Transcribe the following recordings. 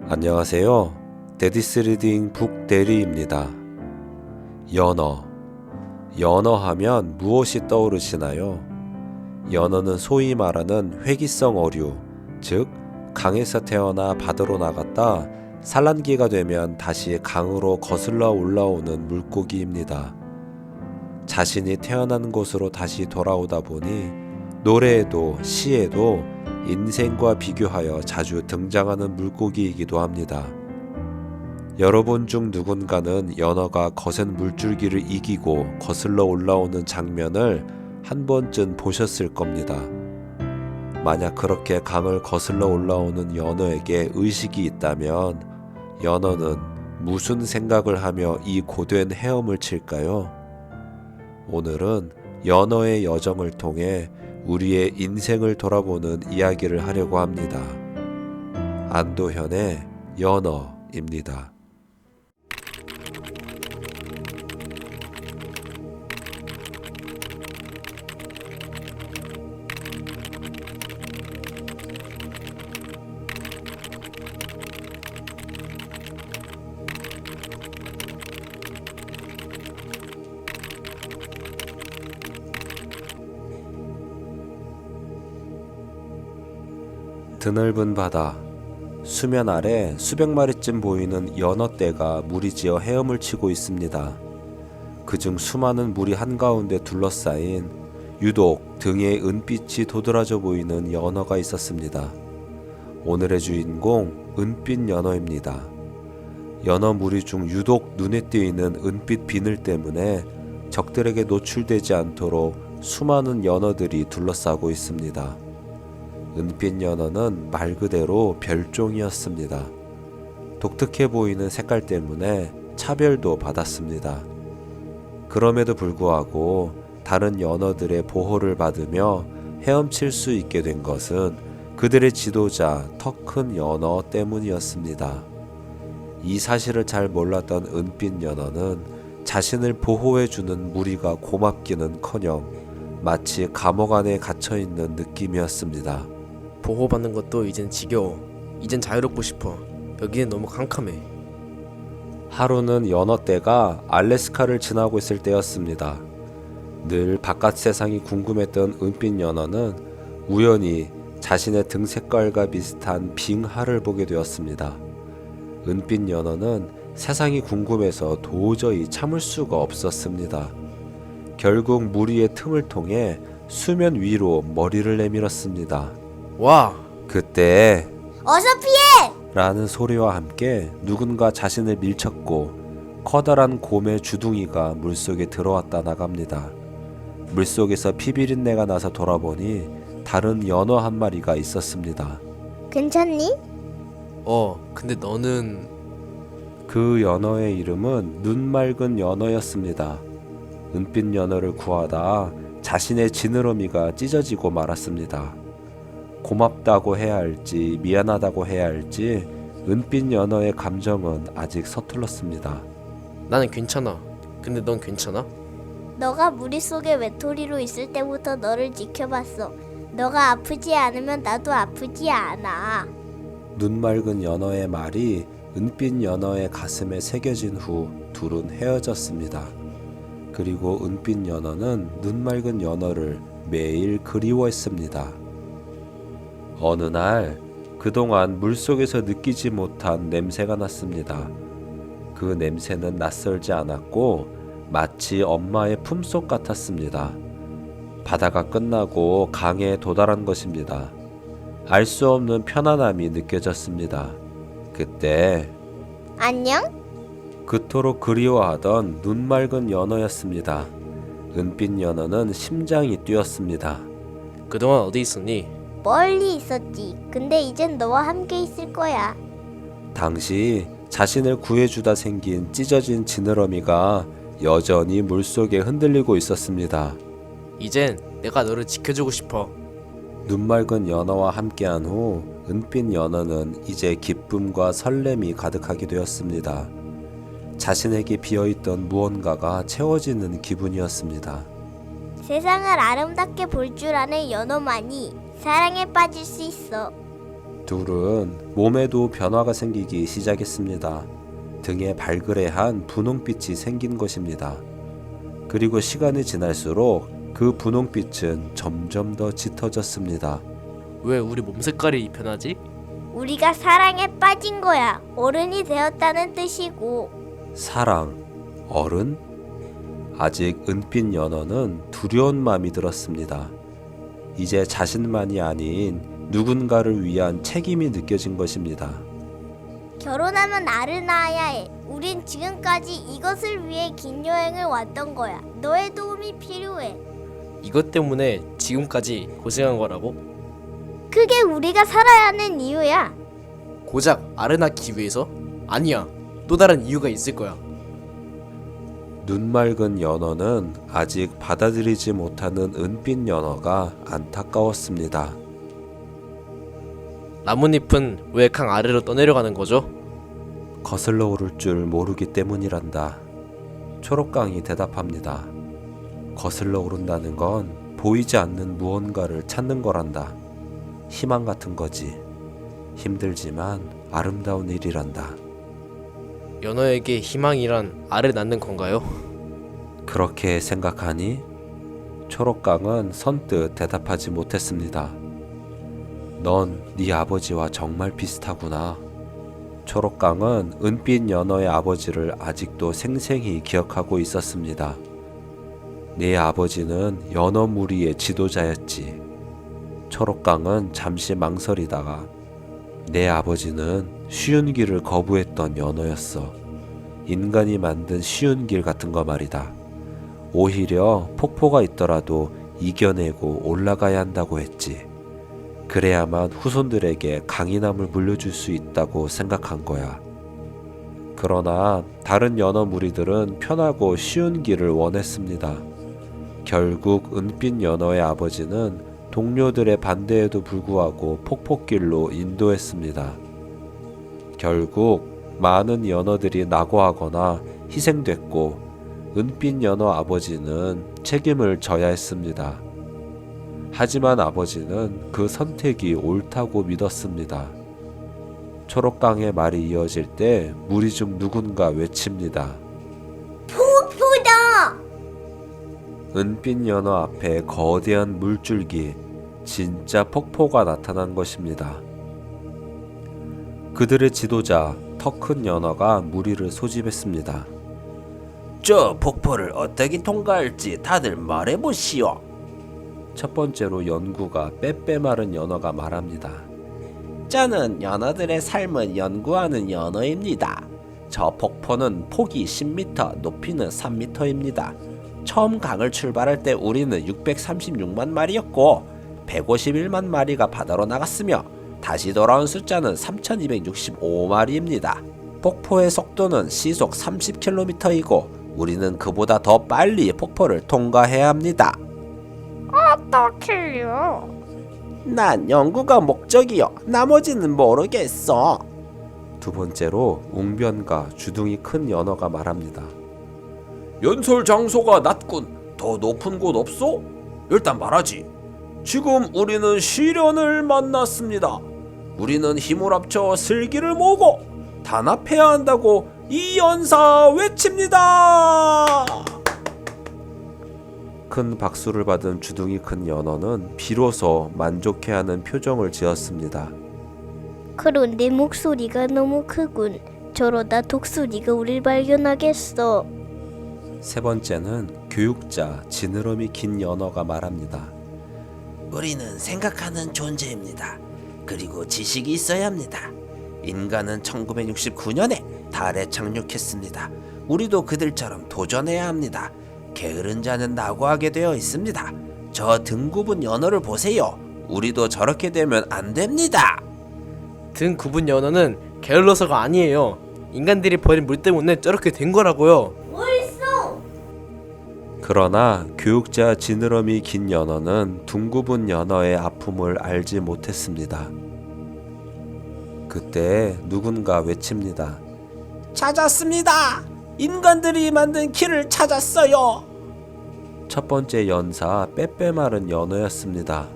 안녕하세요. 데디스 리딩 북 대리입니다. 연어 하면 무엇이 떠오르시나요? 연어는 소위 말하는 회기성 어류, 즉 강에서 태어나 바다로 나갔다 산란기가 되면 다시 강으로 거슬러 올라오는 물고기입니다. 자신이 태어난 곳으로 다시 돌아오다 보니 노래에도 시에도 인생과 비교하여 자주 등장하는 물고기이기도 합니다. 여러분 중 누군가는 연어가 거센 물줄기를 이기고 거슬러 올라오는 장면을 한 번쯤 보셨을 겁니다. 만약 그렇게 강을 거슬러 올라오는 연어에게 의식이 있다면 연어는 무슨 생각을 하며 이 고된 헤엄을 칠까요? 오늘은 연어의 여정을 통해 우리의 인생을 돌아보는 이야기를 하려고 합니다. 안도현의 연어입니다. 드넓은 바다, 수면 아래 수백 마리쯤 보이는 연어떼가 무리지어 헤엄을 치고 있습니다. 그중 수많은 물이 한가운데 둘러싸인 유독 등에 은빛이 도드라져 보이는 연어가 있었습니다. 오늘의 주인공 은빛 연어입니다. 연어 무리 중 유독 눈에 띄는 은빛 비늘 때문에 적들에게 노출되지 않도록 수많은 연어들이 둘러싸고 있습니다. 은빛 연어는 말 그대로 별종이었습니다. 독특해 보이는 색깔 때문에 차별도 받았습니다. 그럼에도 불구하고 다른 연어들의 보호를 받으며 헤엄칠 수 있게 된 것은 그들의 지도자 더 큰 연어 때문이었습니다. 이 사실을 잘 몰랐던 은빛 연어는 자신을 보호해주는 무리가 고맙기는커녕 마치 감옥 안에 갇혀있는 느낌이었습니다. 보호받는 것도 이젠 지겨워. 이젠 자유롭고 싶어. 여기는 너무 캄캄해. 하루는 연어떼가 알래스카를 지나고 있을 때였습니다. 늘 바깥 세상이 궁금했던 은빛 연어는 우연히 자신의 등 색깔과 비슷한 빙하를 보게 되었습니다. 은빛 연어는 세상이 궁금해서 도저히 참을 수가 없었습니다. 결국 무리의 틈을 통해 수면 위로 머리를 내밀었습니다. 와! 그때 어서 피해! 라는 소리와 함께 누군가 자신을 밀쳤고 커다란 곰의 주둥이가 물속에 들어왔다 나갑니다. 물속에서 피비린내가 나서 돌아보니 다른 연어 한 마리가 있었습니다. 괜찮니? 근데 너는... 그 연어의 이름은 눈맑은 연어였습니다. 은빛 연어를 구하다 자신의 지느러미가 찢어지고 말았습니다. 고맙다고 해야 할지 미안하다고 해야 할지 은빛 연어의 감정은 아직 서툴렀습니다. 나는 괜찮아. 근데 넌 괜찮아? 너가 무릿속에 외톨이로 있을 때부터 너를 지켜봤어. 너가 아프지 않으면 나도 아프지 않아. 눈맑은 연어의 말이 은빛 연어의 가슴에 새겨진 후 둘은 헤어졌습니다. 그리고 은빛 연어는 눈맑은 연어를 매일 그리워했습니다. 어느 날 그동안 물속에서 느끼지 못한 냄새가 났습니다. 그 냄새는 낯설지 않았고 마치 엄마의 품속 같았습니다. 바다가 끝나고 강에 도달한 것입니다. 알 수 없는 편안함이 느껴졌습니다. 그때 안녕? 그토록 그리워하던 눈맑은 연어였습니다. 은빛 연어는 심장이 뛰었습니다. 그동안 어디 있었니? 멀리 있었지. 근데 이젠 너와 함께 있을 거야. 당시 자신을 구해주다 생긴 찢어진 지느러미가 여전히 물속에 흔들리고 있었습니다. 이젠 내가 너를 지켜주고 싶어. 눈맑은 연어와 함께한 후 은빛 연어는 이제 기쁨과 설렘이 가득하게 되었습니다. 자신에게 비어있던 무언가가 채워지는 기분이었습니다. 세상을 아름답게 볼 줄 아는 연어만이 사랑에 빠질 수 있어. 둘은 몸에도 변화가 생기기 시작했습니다. 등에 발그레한 분홍빛이 생긴 것입니다. 그리고 시간이 지날수록 그 분홍빛은 점점 더 짙어졌습니다. 왜 우리 몸 색깔이 변하지? 우리가 사랑에 빠진 거야. 어른이 되었다는 뜻이고. 사랑, 어른? 아직 은빛 연어는 두려운 마음이 들었습니다. 이제 자신만이 아닌 누군가를 위한 책임이 느껴진 것입니다. 결혼하면 알을 낳아야 해. 우린 지금까지 이것을 위해 긴 여행을 왔던 거야. 너의 도움이 필요해. 이것 때문에 지금까지 고생한 거라고? 그게 우리가 살아야 하는 이유야. 고작 알을 낳기 위해서? 아니야. 또 다른 이유가 있을 거야. 눈 맑은 연어는 아직 받아들이지 못하는 은빛 연어가 안타까웠습니다. 나뭇잎은 왜 강 아래로 떠내려가는 거죠? 거슬러 오를 줄 모르기 때문이란다. 초록강이 대답합니다. 거슬러 오른다는 건 보이지 않는 무언가를 찾는 거란다. 희망 같은 거지. 힘들지만 아름다운 일이란다. 연어에게 희망이란 알을 낳는 건가요? 그렇게 생각하니? 초록강은 선뜻 대답하지 못했습니다. 넌 네 아버지와 정말 비슷하구나. 초록강은 은빛 연어의 아버지를 아직도 생생히 기억하고 있었습니다. 네 아버지는 연어 무리의 지도자였지. 초록강은 잠시 망설이다가 내 아버지는 쉬운 길을 거부했던 연어였어. 인간이 만든 쉬운 길 같은 거 말이다. 오히려 폭포가 있더라도 이겨내고 올라가야 한다고 했지. 그래야만 후손들에게 강인함을 물려줄 수 있다고 생각한 거야. 그러나 다른 연어 무리들은 편하고 쉬운 길을 원했습니다. 결국 은빛 연어의 아버지는 동료들의 반대에도 불구하고 폭포길로 인도했습니다. 결국 많은 연어들이 낙오하거나 희생됐고 은빛 연어 아버지는 책임을 져야 했습니다. 하지만 아버지는 그 선택이 옳다고 믿었습니다. 초록강의 말이 이어질 때 무리 중 누군가 외칩니다. 폭포다! 은빛 연어 앞에 거대한 물줄기, 진짜 폭포가 나타난 것입니다. 그들의 지도자 터 큰 연어가 무리를 소집했습니다. 저 폭포를 어떻게 통과할지 다들 말해보시오. 첫 번째로 연구가 빼빼 마른 연어가 말합니다. 저는 연어들의 삶을 연구하는 연어입니다. 저 폭포는 폭이 10m, 높이는 3m입니다. 처음 강을 출발할 때 우리는 636만 마리였고 151만 마리가 바다로 나갔으며 다시 돌아온 숫자는 3265마리입니다. 폭포의 속도는 시속 30km이고 우리는 그보다 더 빨리 폭포를 통과해야 합니다. 어떡해요? 난 연구가 목적이요. 나머지는 모르겠어. 두 번째로 웅변과 주둥이 큰 연어가 말합니다. 연설 장소가 낮군. 더 높은 곳 없소? 일단 말하지. 지금 우리는 시련을 만났습니다. 우리는 힘을 합쳐 슬기를 모으고 단합해야 한다고 이 연사 외칩니다. 큰 박수를 받은 주둥이 큰 연어는 비로소 만족해하는 표정을 지었습니다. 그런데 목소리가 너무 크군. 저러다 독수리가 우릴 발견하겠어. 세 번째는 교육자 지느러미 긴 연어가 말합니다. 우리는 생각하는 존재입니다. 그리고 지식이 있어야 합니다. 인간은 1969년에 달에 착륙했습니다. 우리도 그들처럼 도전해야 합니다. 게으른 자는 낙오하게 되어 있습니다. 저 등 굽은 연어를 보세요. 우리도 저렇게 되면 안 됩니다. 등 굽은 연어는 게을러서가 아니에요. 인간들이 버린 물 때문에 저렇게 된 거라고요. 옳소! 그러나 교육자 지느러미 긴 연어는 둥굽은 연어의 아픔을 알지 못했습니다. 그때 누군가 외칩니다. 찾았습니다. 인간들이 만든 길을 찾았어요. 첫 번째 연사 빼빼 마른 연어였습니다.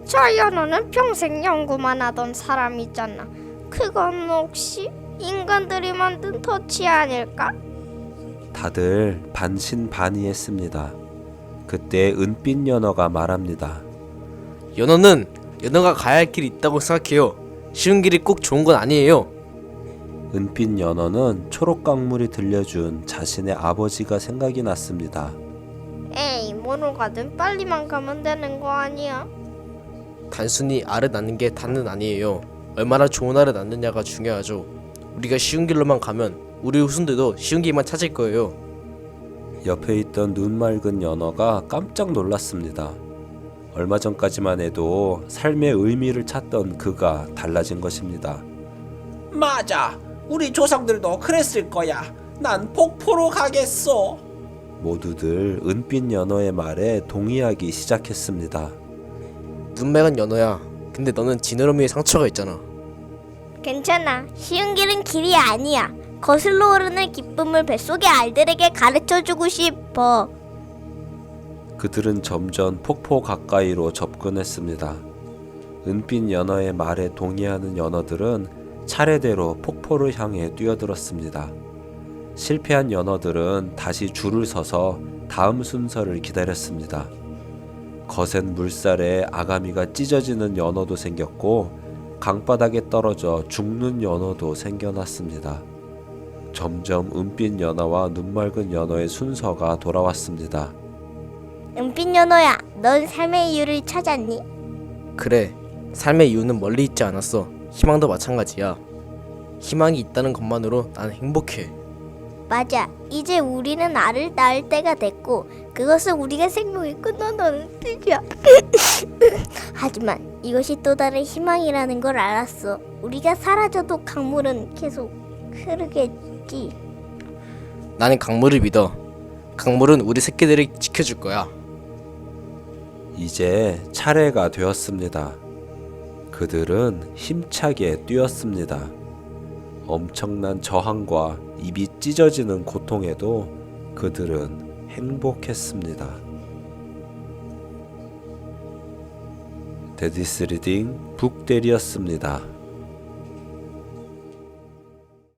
저 연어는 평생 연구만 하던 사람이잖아. 그건 혹시 인간들이 만든 덫이 아닐까? 다들 반신반의했습니다. 그때 은빛 연어가 말합니다. 연어는 연어가 가야 할 길이 있다고 생각해요. 쉬운 길이 꼭 좋은 건 아니에요. 은빛 연어는 초록 강물이 들려준 자신의 아버지가 생각이 났습니다. 에이, 뭐로 가든 빨리만 가면 되는 거 아니야? 단순히 알을 낳는 게 다는 아니에요. 얼마나 좋은 알을 낳느냐가 중요하죠. 우리가 쉬운 길로만 가면 우리 후손들도 쉬운 길만 찾을 거예요. 옆에 있던 눈 맑은 연어가 깜짝 놀랐습니다. 얼마 전까지만 해도 삶의 의미를 찾던 그가 달라진 것입니다. 맞아. 우리 조상들도 그랬을 거야. 난 폭포로 가겠어. 모두들 은빛 연어의 말에 동의하기 시작했습니다. 눈매간 연어야. 근데 너는 지느러미에 상처가 있잖아. 괜찮아. 쉬운 길은 길이 아니야. 거슬러 오르는 기쁨을 뱃속의 알들에게 가르쳐주고 싶어. 그들은 점점 폭포 가까이로 접근했습니다. 은빛 연어의 말에 동의하는 연어들은 차례대로 폭포를 향해 뛰어들었습니다. 실패한 연어들은 다시 줄을 서서 다음 순서를 기다렸습니다. 거센 물살에 아가미가 찢어지는 연어도 생겼고 강바닥에 떨어져 죽는 연어도 생겨났습니다. 점점 은빛 연어와 눈맑은 연어의 순서가 돌아왔습니다. 은빛 연어야, 넌 삶의 이유를 찾았니? 그래. 삶의 이유는 멀리 있지 않았어. 희망도 마찬가지야. 희망이 있다는 것만으로 난 행복해. 맞아. 이제 우리는 알을 낳을 때가 됐고 그것은 우리가 생명이 끝난다는 뜻이야. 하지만 이것이 또 다른 희망이라는 걸 알았어. 우리가 사라져도 강물은 계속 흐르겠지. 나는 강물을 믿어. 강물은 우리 새끼들을 지켜줄 거야. 이제 차례가 되었습니다. 그들은 힘차게 뛰었습니다. 엄청난 저항과 입이 찢어지는 고통에도 그들은 행복했습니다. 데디스 리딩 북대리였습니다.